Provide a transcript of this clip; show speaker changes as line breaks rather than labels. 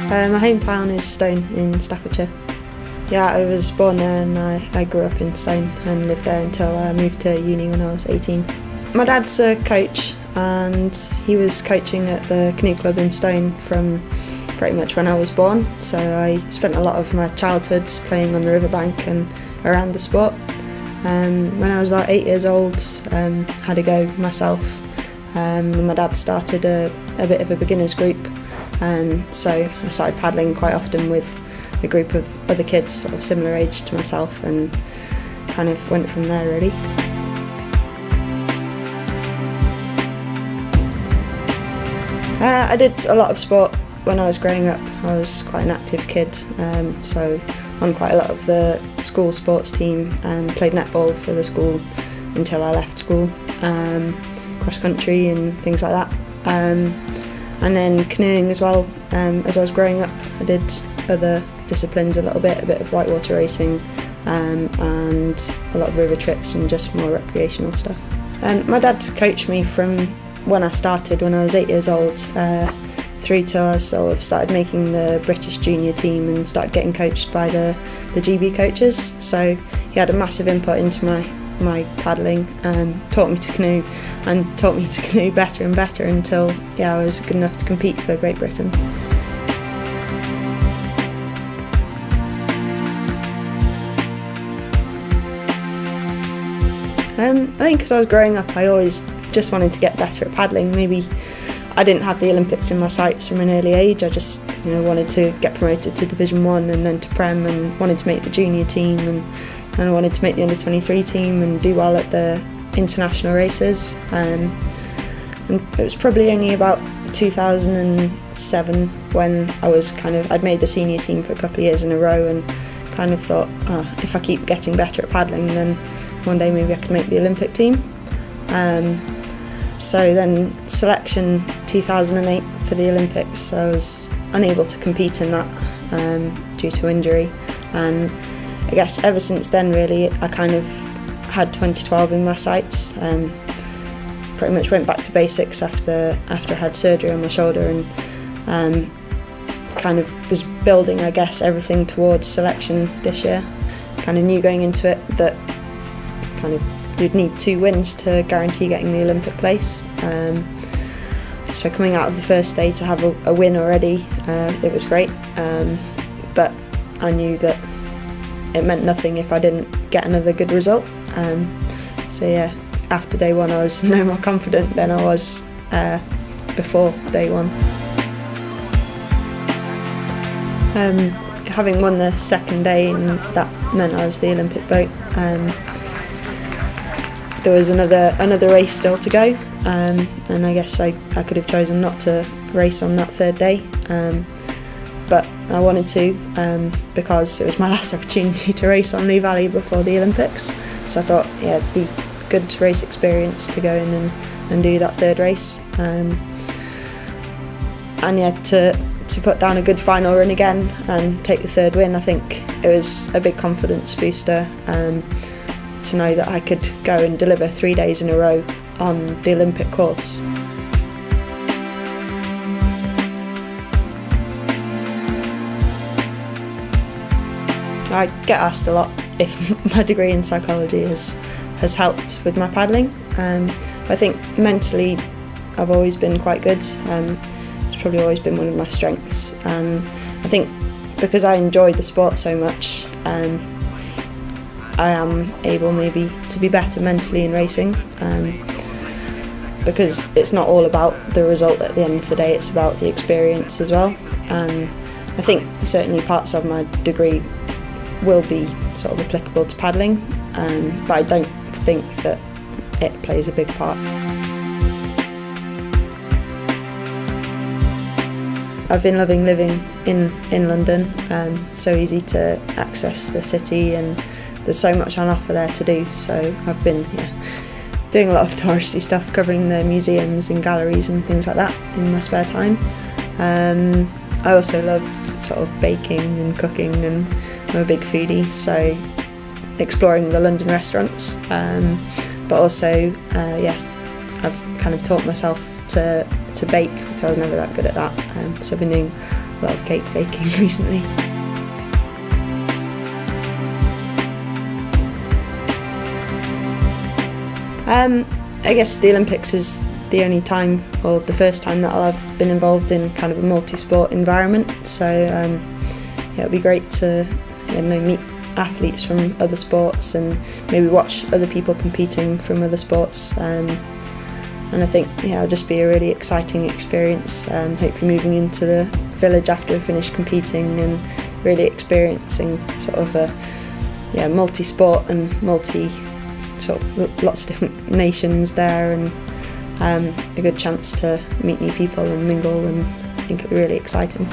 My hometown is Stone in Staffordshire. Yeah, I was born there and I grew up in Stone and lived there until I moved to uni when I was 18. My dad's a coach and he was coaching at the canoe club in Stone from pretty much when I was born, so I spent a lot of my childhood playing on the riverbank and around the sport. When I was about 8 years old, had a go myself. My dad started a bit of a beginners group, so I started paddling quite often with a group of other kids sort of similar age to myself and kind of went from there really. I did a lot of sport when I was growing up. I was quite an active kid, so on quite a lot of the school sports team, played netball for the school until I left school, cross country and things like that, and then canoeing as well. As I was growing up I did other disciplines a little bit, a bit of whitewater racing, and a lot of river trips and just more recreational stuff. My dad coached me from when I started, when I was 8 years old, through till I sort of started making the British junior team and started getting coached by the GB coaches. So he had a massive input into my paddling, taught me to canoe and taught me to canoe better and better until I was good enough to compete for Great Britain. I think as I was growing up I always just wanted to get better at paddling. Maybe I didn't have the Olympics in my sights from an early age. I just wanted to get promoted to Division 1 and then to Prem, and wanted to make the junior team, and I wanted to make the under-23 team and do well at the international races. And it was probably only about 2007 when I'd made the senior team for a couple of years in a row and kind of thought, if I keep getting better at paddling then one day maybe I could make the Olympic team. So then selection 2008 for the Olympics, I was unable to compete in that due to injury, and I guess ever since then really I kind of had 2012 in my sights. Pretty much went back to basics after I had surgery on my shoulder, and kind of was building, I guess, everything towards selection this year. Kind of knew going into it that kind of you'd need 2 wins to guarantee getting the Olympic place. So coming out of the first day to have a win already, it was great. But I knew that it meant nothing if I didn't get another good result. So yeah, after day 1 I was no more confident than I was before day 1. Having won the second day, and that meant I was the Olympic boat. There was another race still to go, and I guess I could have chosen not to race on that third day, but I wanted to because it was my last opportunity to race on Lee Valley before the Olympics. So I thought, yeah, it'd be a good race experience to go in and do that third race, and yeah, to put down a good final run again and take the third win. I think it was a big confidence booster. To know that I could go and deliver 3 days in a row on the Olympic course. I get asked a lot if my degree in psychology has helped with my paddling. I think mentally I've always been quite good. It's probably always been one of my strengths, and I think because I enjoy the sport so much, I am able maybe to be better mentally in racing, because it's not all about the result at the end of the day, it's about the experience as well. And I think certainly parts of my degree will be sort of applicable to paddling, but I don't think that it plays a big part. I've been loving living in London, so easy to access the city and there's so much on offer there to do, so I've been doing a lot of touristy stuff, covering the museums and galleries and things like that in my spare time. I also love sort of baking and cooking, and I'm a big foodie, so exploring the London restaurants, but also I've kind of taught myself to bake because I was never that good at that, so I've been doing a lot of cake baking recently. I guess the Olympics is the only time, or the first time, that I've been involved in kind of a multi-sport environment. So yeah, it'd be great to meet athletes from other sports and maybe watch other people competing from other sports. And I think it'll just be a really exciting experience. Hopefully moving into the village after I finish competing and really experiencing sort of a multi-sport and sort of lots of different nations there, and a good chance to meet new people and mingle, and I think it'll be really exciting.